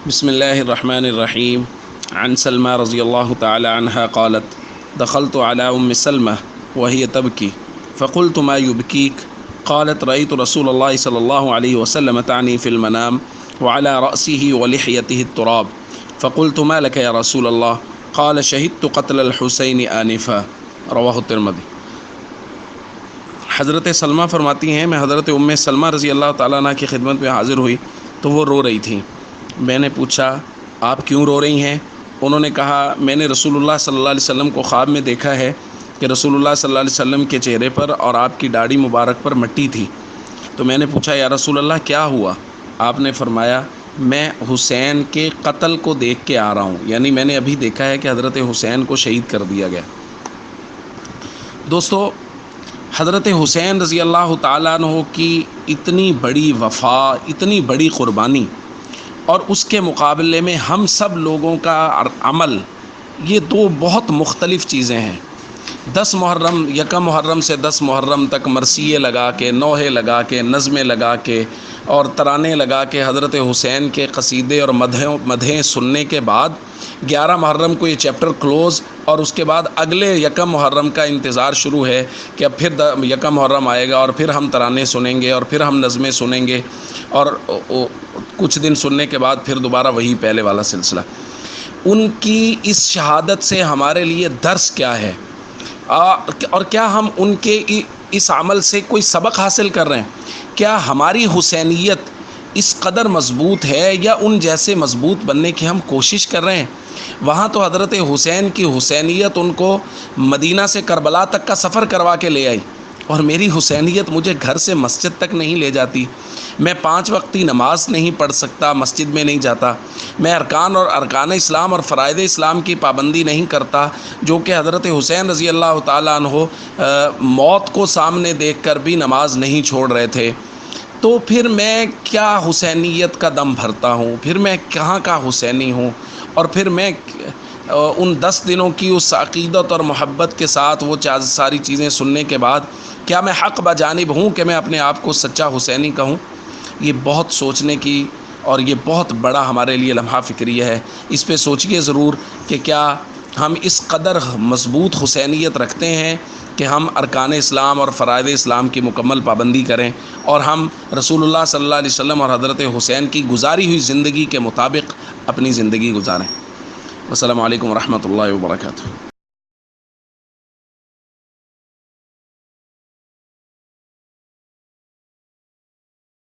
بسم الله الرحمن الرحيم. عن سلمى رضي الله تعالى عنها قالت: دخلت على سلمة وهي تبكي فقلت: ما يبكيك؟ قالت: رأيت رسول الله صلى الله عليه وسلم تعني في المنام وعلى رأسه ولحيته التراب، فقلت: ما لك يا رسول الله؟ قال: شهدت قتل الحسين آنفا. رواہ الترمذی۔ حضرت سلمہ فرماتی ہیں میں حضرت سلمہ رضی اللہ تعالیٰ عنہ کی خدمت میں حاضر ہوئی تو وہ رو رہی تھیں۔ میں نے پوچھا آپ کیوں رو رہی ہیں؟ انہوں نے کہا میں نے رسول اللہ صلی اللہ علیہ وسلم کو خواب میں دیکھا ہے کہ رسول اللہ صلی اللہ علیہ وسلم کے چہرے پر اور آپ کی داڑھی مبارک پر مٹی تھی، تو میں نے پوچھا یا رسول اللہ کیا ہوا؟ آپ نے فرمایا میں حسین کے قتل کو دیکھ کے آ رہا ہوں، یعنی میں نے ابھی دیکھا ہے کہ حضرت حسین کو شہید کر دیا گیا۔ دوستو، حضرت حسین رضی اللہ تعالیٰ عنہ کی اتنی بڑی وفا، اتنی بڑی قربانی، اور اس کے مقابلے میں ہم سب لوگوں کا عمل، یہ دو بہت مختلف چیزیں ہیں۔ 10 محرم، یکم محرم سے 10 محرم تک مرثیے لگا کے، نوحے لگا کے، نظمیں لگا کے اور ترانے لگا کے حضرت حسین کے قصیدے اور مدحیں سننے کے بعد 11 محرم کو یہ چیپٹر کلوز، اور اس کے بعد اگلے یکم محرم کا انتظار شروع ہے کہ اب پھر یکم محرم آئے گا اور پھر ہم ترانے سنیں گے اور پھر ہم نظمیں سنیں گے، اور کچھ دن سننے کے بعد پھر دوبارہ وہی پہلے والا سلسلہ۔ ان کی اس شہادت سے ہمارے لیے درس کیا ہے، اور کیا ہم ان کے اس عمل سے کوئی سبق حاصل کر رہے ہیں؟ کیا ہماری حسینیت اس قدر مضبوط ہے یا ان جیسے مضبوط بننے کی ہم کوشش کر رہے ہیں؟ وہاں تو حضرت حسین کی حسینیت ان کو مدینہ سے کربلا تک کا سفر کروا کے لے آئی، اور میری حسینیت مجھے گھر سے مسجد تک نہیں لے جاتی۔ میں 5 وقتی نماز نہیں پڑھ سکتا، مسجد میں نہیں جاتا، میں ارکان اسلام اور فرائض اسلام کی پابندی نہیں کرتا، جو کہ حضرت حسین رضی اللہ تعالیٰ عنہ موت کو سامنے دیکھ کر بھی نماز نہیں چھوڑ رہے تھے۔ تو پھر میں کیا حسینیت کا دم بھرتا ہوں؟ پھر میں کہاں کا حسینی ہوں؟ اور پھر میں ان 10 دنوں کی اس عقیدت اور محبت کے ساتھ وہ ساری چیزیں سننے کے بعد کیا میں حق بجانب ہوں کہ میں اپنے آپ کو سچا حسینی کہوں؟ یہ بہت سوچنے کی اور یہ بہت بڑا ہمارے لیے لمحہ فکریہ ہے۔ اس پہ سوچیے ضرور کہ کیا ہم اس قدر مضبوط حسینیت رکھتے ہیں کہ ہم ارکان اسلام اور فرائض اسلام کی مکمل پابندی کریں، اور ہم رسول اللہ صلی اللہ علیہ وسلم اور حضرت حسین کی گزاری ہوئی زندگی کے مطابق اپنی زندگی گزاریں۔ السلام علیکم ورحمۃ اللہ وبرکاتہ۔